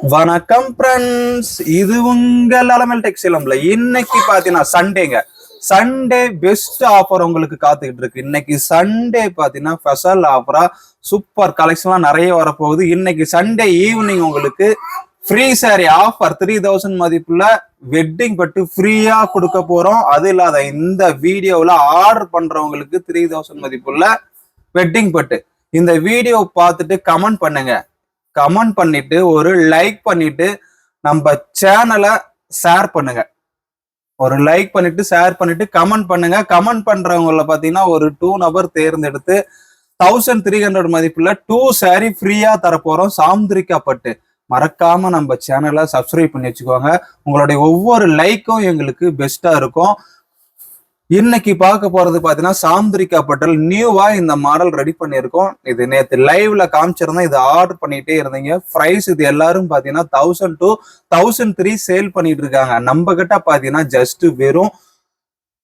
வணக்கம் ஃப்ரெண்ட்ஸ், இது உங்கள் அலமல் டெக்ஸ்டைல்ல. இன்னைக்கு பாத்தீங்கன்னா சண்டேங்க. சண்டே பெஸ்ட் ஆஃபர் உங்களுக்கு காத்துக்கிட்டு இருக்கு. இன்னைக்கு சண்டே பாத்தீங்கன்னா ஸ்பெஷல் ஆஃபரா சூப்பர் கலெக்ஷன்லாம் நிறைய வரப்போகுது. இன்னைக்கு சண்டே ஈவினிங் உங்களுக்கு ஃப்ரீ சாரி ஆஃபர் 3000 மதிப்புள்ள வெட்டிங் பட்டு ஃப்ரீயா கொடுக்க போறோம். அது இல்லாத இந்த வீடியோவில் ஆர்டர் பண்றவங்களுக்கு 3000 மதிப்புள்ள வெட்டிங் பட்டு இந்த வீடியோ பார்த்துட்டு கமெண்ட் பண்ணுங்க. கமெண்ட் பண்ணிட்டு ஒரு லைக் பண்ணிட்டு நம்ம சேனலை ஷேர் பண்ணுங்க. ஒரு லைக் பண்ணிட்டு ஷேர் பண்ணிட்டு கமெண்ட் பண்ணுங்க. கமெண்ட் பண்றவங்கள பாத்தீங்கன்னா ஒரு 2 நபர் தேர்ந்தெடுத்து 1300 மதிப்புல 2 சாரி ஃப்ரீயா தரப்போறோம். சாமுந்திரிக்கா பட்டு மறக்காம நம்ம சேனலை சப்ஸ்கிரைப் பண்ணி வச்சுக்கோங்க. உங்களுடைய ஒவ்வொரு லைக்கும் எங்களுக்கு பெஸ்டா இருக்கும். இன்னைக்கு பார்க்க போறது பாத்தீங்கன்னா சாமுந்திரிக்கா பட்டல் நியூவா இந்த மாடல் ரெடி பண்ணியிருக்கோம். இது நேற்று லைவ்ல காமிச்சிருந்தோம். இது ஆர்டர் பண்ணிட்டே இருந்தீங்க. பிரைஸ் இது எல்லாரும் பாத்தீங்கன்னா 1000 to 1003 சேல் பண்ணிட்டு இருக்காங்க. நம்ம கிட்ட பாத்தீங்கன்னா ஜஸ்ட் வெறும்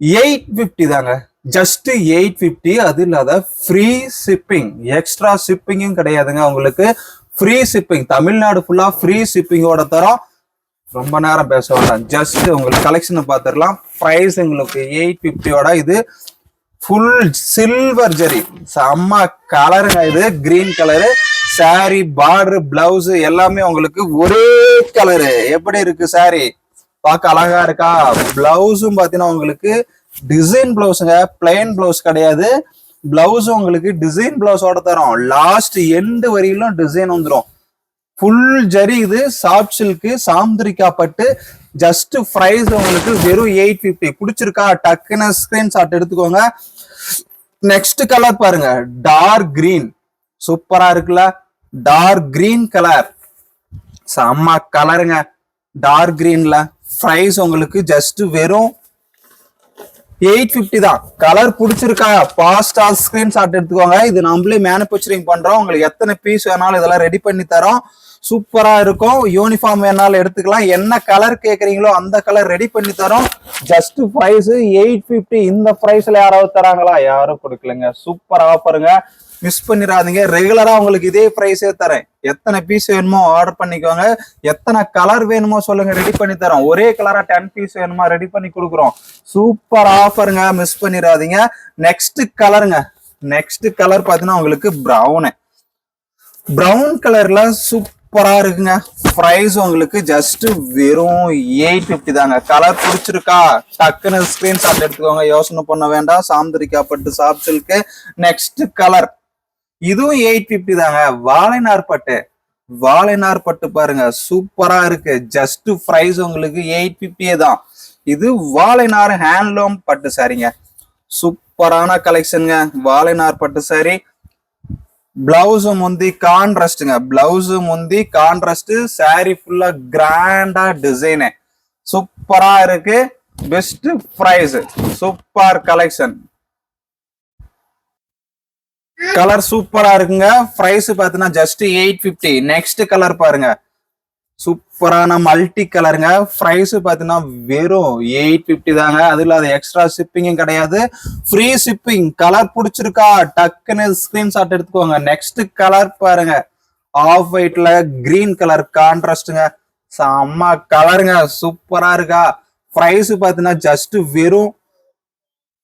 850 தாங்க. ஜஸ்ட் 850. அது இல்லாத ஃப்ரீ ஷிப்பிங், எக்ஸ்ட்ரா ஷிப்பிங்கும் கிடையாதுங்க. உங்களுக்கு ஃப்ரீ ஷிப்பிங், தமிழ்நாடு ஃபுல்லா ஃப்ரீ ஷிப்பிங்கோட தரோம். ரொம்ப நேரம் பேச வேண்டாம், ஜஸ்ட் உங்களுக்கு கலெக்ஷனை பார்த்துடலாம். ப்ரைஸ் உங்களுக்கு 850. இது ஃபுல் சில்வர் ஜெரி, செம்ம கலருங்க. இது green colour. Sorry, border, blouse எல்லாமே உங்களுக்கு ஒரே கலரு. எப்படி இருக்கு சாரி? பார்க்க அழகா இருக்கா? பிளவுஸும் பார்த்தீங்கன்னா உங்களுக்கு டிசைன் பிளவுஸுங்க, பிளைன் பிளவுஸ் கிடையாது. பிளவுஸும் உங்களுக்கு டிசைன் பிளவுஸோட தரோம். லாஸ்ட் எண்டு வரையிலும் டிசைன் வந்துடும். ஃபுல் ஜரி. இது சாஃப்ட் சில்க் சாமுந்திரிக்கா பட்டு. ஜஸ்ட் பிரைஸ் உங்களுக்கு வெறும் 850. பிடிச்சிருக்கா? டக்குன்னு ஸ்கிரீன்ஷாட் எடுத்துக்கோங்க. நெக்ஸ்ட் கலர் பாருங்க, டார்க் கிரீன். சூப்பரா இருக்குல்ல? டார்க் கிரீன் கலர், செம்ம கலருங்க. டார்க் கிரீன்ல பிரைஸ் உங்களுக்கு ஜஸ்ட் வெறும் 850 தான். கலர் பிடிச்சிருக்கா? பாஸ்டா ஸ்கிரீன்ஷாட் எடுத்துக்கோங்க. இது நம்மளே மேனுபேக்சரிங் பண்றோம். உங்களுக்கு எத்தனை பீஸ் வேணாலும் இதெல்லாம் ரெடி பண்ணி தரோம். சூப்பரா இருக்கும். யூனிஃபார்ம் வேணாலும் எடுத்துக்கலாம். என்ன கலர் கேக்குறீங்களோ அந்த கலர் ரெடி பண்ணி தரோம். Just price 850. இந்த பிரைஸ்ல யாராவது தராங்களா? யாரும் கொடுக்கலங்க. சூப்பர் ஆஃபருங்க, மிஸ் பண்ணிடாதீங்க. ரெகுலரா உங்களுக்கு இதே பிரைஸே தரேன். எத்தனை பீஸ் வேணுமோ ஆர்டர் பண்ணிக்கோங்க. எத்தனை கலர் வேணுமோ சொல்லுங்க, ரெடி பண்ணி தரோம். ஒரே கலரா 10 பீஸ் வேணுமா ரெடி பண்ணி கொடுக்குறோம். சூப்பர் ஆஃபருங்க, மிஸ் பண்ணிடாதீங்க. நெக்ஸ்ட் கலருங்க. நெக்ஸ்ட் கலர் பாத்தீங்கன்னா உங்களுக்கு பிரவுன் கலர்ல சூப்பரா இருக்குங்க. பிரைஸ் உங்களுக்கு ஜஸ்ட் வெறும் 850 தாங்க. கலர் பிடிச்சிருக்கா? டக்குன்னு ஸ்கிரீன்ஷாட் எடுத்துக்கோங்க. யோசனை பண்ண வேண்டாம். சாமுந்திரிக்கா பட்டு சாஃப்ட் சில்க். நெக்ஸ்ட் கலர் இதுவும் 850 தாங்க. வாழைநார் பட்டு. வாழைநார் பட்டு பாருங்க, சூப்பரா இருக்கு. ஜஸ்ட் பிரைஸ் உங்களுக்கு 850 தான். இது வாழைநார் ஹேண்ட்லூம் பட்டு சாரிங்க. சூப்பரான கலெக்ஷனுங்க. வாழைநார் பட்டு சாரி. பிளவுஸ் முந்தி கான்ட்ராஸ்ட்ங்க. பிளவுஸ் முந்தி கான்ட்ராஸ்ட். சாரி ஃபுல்லா கிராண்டா டிசைனு. சூப்பரா இருக்கு. Best price. Super collection. Colour சூப்பரா இருக்குங்க. பிரைஸ் பாத்தீங்கன்னா ஜஸ்ட் 850. நெக்ஸ்ட் கலர் பாருங்க, சூப்பரான மல்டி கலருங்க. பிரைஸ் பாத்தீங்கன்னா வெறும் 850 தாங்க. அதுல அது எக்ஸ்ட்ரா ஷிப்பிங்கும் கிடையாது, ஃப்ரீ ஷிப்பிங். கலர் பிடிச்சிருக்கா? டக்குன்னு ஸ்கிரீன்ஷாட் எடுத்துக்கோங்க. நெக்ஸ்ட் கலர் பாருங்க, ஆஃப் ஒயிட்ல கிரீன் கலர் கான்ட்ராஸ்டுங்க. செம்ம கலருங்க, சூப்பரா இருக்கா? பிரைஸ் பாத்தீங்கன்னா ஜஸ்ட் வெறும்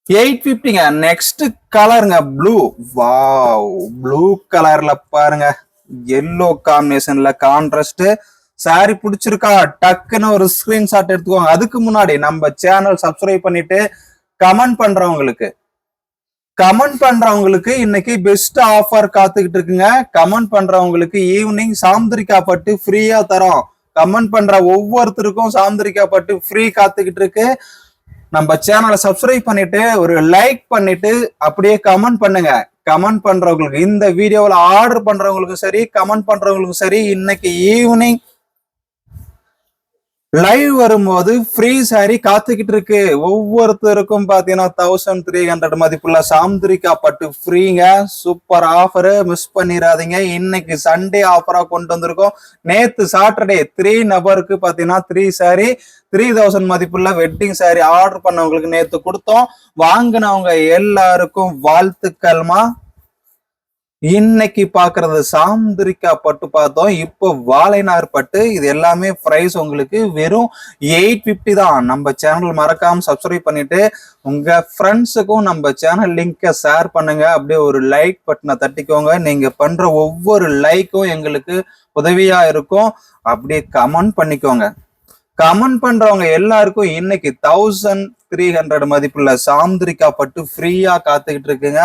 850ங்க. நெக்ஸ்ட் கலருங்க, ப்ளூ. வாவ், ப்ளூ கலர்ல பாருங்க, எல்லோ காம்பினேஷன்ல கான்ட்ராஸ்ட். சாரி பிடிச்சிருக்கா? டக்குன்னு ஒரு ஸ்கிரீன்ஷாட் எடுத்துக்கோங்க. அதுக்கு முன்னாடி நம்ம சேனல் சப்ஸ்கிரைப் பண்ணிட்டு கமெண்ட் பண்றவங்களுக்கு இன்னைக்கு பெஸ்ட் ஆஃபர் காத்துக்கிட்டு இருக்குங்க. கமெண்ட் பண்றவங்களுக்கு ஈவினிங் சாமுந்திரிக்கா பட்டு ஃப்ரீயா தரோம். கமெண்ட் பண்ற ஒவ்வொருத்தருக்கும் சாமுந்திரிக்கா பட்டு ஃப்ரீ காத்துக்கிட்டு இருக்கு. நம்ம சேனலை சப்ஸ்கிரைப் பண்ணிட்டு ஒரு லைக் பண்ணிட்டு அப்படியே கமெண்ட் பண்ணுங்க. கமெண்ட் பண்றவங்களுக்கு, இந்த வீடியோவில் ஆர்டர் பண்றவங்களுக்கும் சரி, கமெண்ட் பண்றவங்களுக்கும் சரி, இன்னைக்கு ஈவினிங் லைவ் வரும்போது ஃப்ரீ சாரி காத்துக்கிட்டு இருக்கு. ஒவ்வொருத்தருக்கும் பாத்தீங்கன்னா 1300 மதிப்புள்ள சாமுந்திரிக்கா பட்டு ஃப்ரீங்க. சூப்பர் ஆஃபரு, மிஸ் பண்ணிடாதீங்க. இன்னைக்கு சண்டே ஆஃபரா கொண்டு வந்திருக்கோம். நேத்து சாட்டர்டே 3 நபருக்கு பாத்தீங்கன்னா 3 சாரி 3000 மதிப்புள்ள வெட்டிங் சாரி ஆர்டர் பண்ணவங்களுக்கு நேத்து கொடுத்தோம். வாங்கினவங்க எல்லாருக்கும் வாழ்த்துக்கள்மா. இன்னைக்கு பாக்குறது சாந்திரிக்கா பட்டு பார்த்தோம். இப்போ வாழைநார் பட்டு. இது எல்லாமே பிரைஸ் உங்களுக்கு வெறும் 850 தான். நம்ம சேனல் மறக்காம சப்ஸ்கிரைப் பண்ணிட்டு உங்க ஃப்ரெண்ட்ஸுக்கும் நம்ம சேனல் லிங்கை ஷேர் பண்ணுங்க. அப்படியே ஒரு லைக் பட்டனை தட்டிக்கோங்க. நீங்க பண்ற ஒவ்வொரு லைக்கும் எங்களுக்கு உதவியா இருக்கும். அப்படியே கமெண்ட் பண்ணிக்கோங்க. கமெண்ட் பண்றவங்க எல்லாருக்கும் இன்னைக்கு 1300 மதிப்புள்ள சாந்திரிக்கா பட்டு ஃப்ரீயா காத்துக்கிட்டு இருக்குங்க.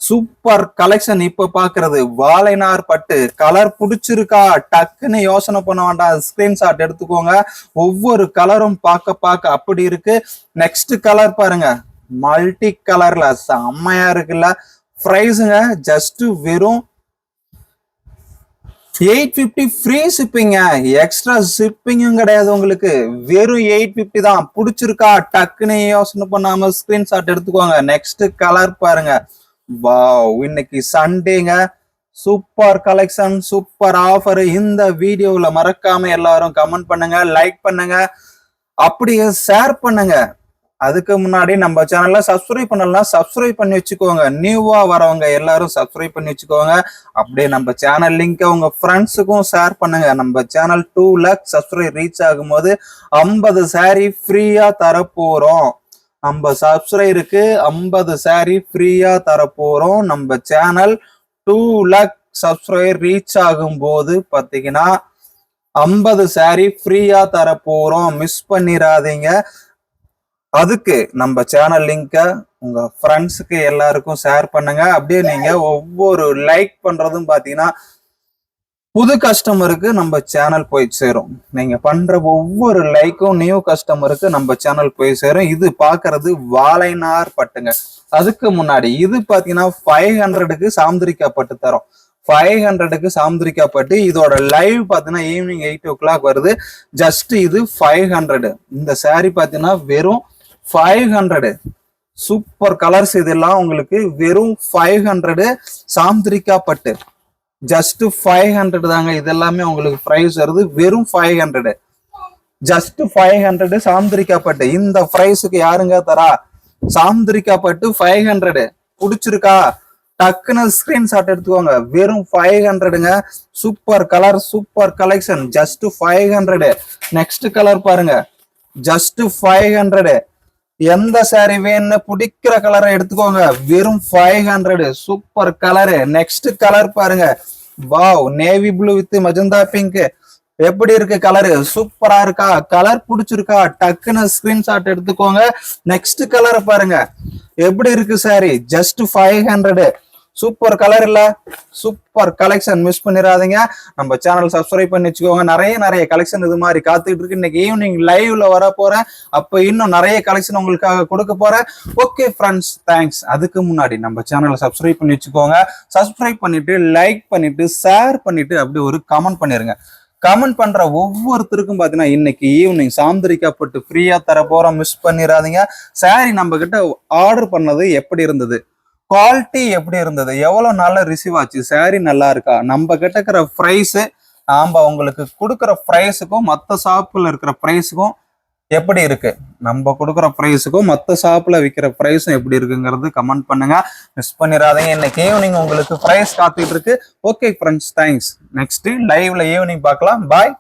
Super collection. இப்ப பாக்குறது வாழைநார் பட்டு. கலர் பிடிச்சிருக்கா? டக்குன்னு யோசனை பண்ண வேண்டாம், ஸ்கிரீன்ஷாட் எடுத்துக்கோங்க. ஒவ்வொரு கலரும் பார்க்க அப்படி இருக்கு. நெக்ஸ்ட் கலர் பாருங்க, மல்டி கலர்ல செம்மையா இருக்குல்ல. பிரைஸுங்க ஜஸ்ட் வெறும் 850 ஃப்ரீ ஷிப்பிங்க. எக்ஸ்ட்ரா ஷிப்பிங்கும் கிடையாது உங்களுக்கு. வெறும் 850 தான். பிடிச்சிருக்கா? டக்குன்னு யோசனை பண்ணாம ஸ்கிரீன்ஷாட் எடுத்துக்கோங்க. நெக்ஸ்ட் கலர் பாருங்க. வாவ், இன்னைக்கு சண்டேங்க. Super collection, super offer. இந்த வீடியோல மறக்காம எல்லாரும் கமெண்ட் பண்ணுங்க, லைக் பண்ணுங்க, அப்படியே ஷேர் பண்ணுங்க. அதுக்கு முன்னாடி நம்ம சேனல்ல சப்ஸ்கிரைப் பண்ணலாம், சப்ஸ்கிரைப் பண்ணி வச்சுக்கோங்க. நியூவா வரவங்க எல்லாரும் சப்ஸ்கிரைப் பண்ணி வச்சுக்கோங்க. அப்படியே நம்ம சேனல் லிங்க் உங்க ஃப்ரெண்ட்ஸுக்கும் ஷேர் பண்ணுங்க. நம்ம சேனல் 2 lakhs சப்ஸ்கிரைப் ரீச் ஆகும்போது 50 saree ஃப்ரீயா தரப்போறோம். நம்ம சப்ஸ்கிரைபருக்கு 50 saree ஃப்ரீயா தரப்போறோம். நம்ம சேனல் 2 lakhs சப்ஸ்கிரைப் ரீச் ஆகும்போது பாத்தீங்கன்னா 50 saree ஃப்ரீயா தரப்போறோம். மிஸ் பண்ணிடாதீங்க. அதுக்கு நம்ம சேனல் லிங்க உங்க ஃப்ரெண்ட்ஸுக்கு எல்லாருக்கும் ஷேர் பண்ணுங்க. அப்படியே நீங்க ஒவ்வொரு லைக் பண்றதும் பாத்தீங்கன்னா புது கஸ்டமருக்கு நம்ம சேனல் போய் சேரும். நீங்க பண்ற ஒவ்வொரு லைக்கும் நியூ கஸ்டமருக்கு நம்ம சேனல் போய் சேரும். இது பாக்குறது வாழைநார் பட்டுங்க. அதுக்கு முன்னாடி இது பாத்தீங்கன்னா 500க்கு சாந்திரிக்கா பட்டு தரோம். 500க்கு சாந்திரிக்கா பட்டு. இதோட லைவ் பாத்தீங்கன்னா ஈவினிங் 8 o'clock வருது. ஜஸ்ட் இது 500. இந்த saree பாத்தீங்கன்னா வெறும் 500. Super colours. இதெல்லாம் உங்களுக்கு வெறும் 500 சாந்திரிக்கா பட்டு. ஜஸ்ட் 500 தாங்க. இதெல்லாமே உங்களுக்கு பிரைஸ் வருது வெறும் 500. ஜஸ்ட் 500 சாந்திரிக்கா பட்டு. இந்த பிரைஸுக்கு யாருங்க தரா? சாந்திரிக்கா பட்டு 500. பிடிச்சிருக்கா? டக்குன்னு ஸ்கிரீன்ஷாட் எடுத்துக்கோங்க. வெறும் 500ங்க. Super colour, super collection. Just 500. Next colour பாருங்க. ஜஸ்ட் 500. எந்த saree வேணும்னு பிடிக்கிற கலரை எடுத்துக்கோங்க. வெறும் 500. Super colour. நெக்ஸ்ட் கலர் பாருங்க. Wow, navy blue with magenta pink. எப்படி இருக்கு கலரு? சூப்பரா இருக்கா? கலர் பிடிச்சிருக்கா? டக்குன்னு ஸ்கிரீன்ஷாட் எடுத்துக்கோங்க. நெக்ஸ்ட் கலரை பாருங்க. எப்படி இருக்கு saree? ஜஸ்ட் 500. சூப்பர் கலர் இல்ல? Super collection. மிஸ் பண்ணிடாதீங்க. நம்ம சேனல் சப்ஸ்கிரைப் பண்ணி வச்சுக்கோங்க. நிறைய கலெக்ஷன் இது மாதிரி காத்துக்கிட்டு இருக்கு. இன்னைக்கு ஈவினிங் லைவ்ல வர போறேன். அப்ப இன்னும் நிறைய கலெக்ஷன் உங்களுக்காக கொடுக்க போறேன். Okay friends, thanks. அதுக்கு முன்னாடி நம்ம சேனலை சப்ஸ்கிரைப் பண்ணி வச்சுக்கோங்க. சப்ஸ்கிரைப் பண்ணிட்டு லைக் பண்ணிட்டு ஷேர் பண்ணிட்டு அப்படி ஒரு கமெண்ட் பண்ணிருங்க. கமெண்ட் பண்ற ஒவ்வொருத்தருக்கும் பாத்தீங்கன்னா இன்னைக்கு ஈவினிங் சாந்திரிக்கா பட்டு ஃப்ரீயா தர போறோம். மிஸ் பண்ணிடாதீங்க. சாரி நம்ம கிட்ட ஆர்டர் பண்ணது எப்படி இருந்தது, குவாலிட்டி எப்படி இருந்தது, எவ்வளவு நாள்ல ரிசீவ் ஆச்சு, சாரி நல்லா இருக்கா, நம்ம கிட்ட இருக்கிற பிரைஸ், நாம உங்களுக்கு கொடுக்குற பிரைஸுக்கும் மற்ற ஷாப்புல இருக்கிற பிரைஸுக்கும் எப்படி இருக்கு, நம்ம கொடுக்குற பிரைஸுக்கும் மற்ற ஷாப்ல விற்கிற பிரைஸும் எப்படி இருக்குங்கிறது கமெண்ட் பண்ணுங்க. மிஸ் பண்ணிடாதீங்க. இன்னைக்கு ஈவினிங் உங்களுக்கு பிரைஸ் காத்துட்டு இருக்கு. Okay friends, thanks. நெக்ஸ்ட் லைவ்ல ஈவினிங் பார்க்கலாம். பாய்.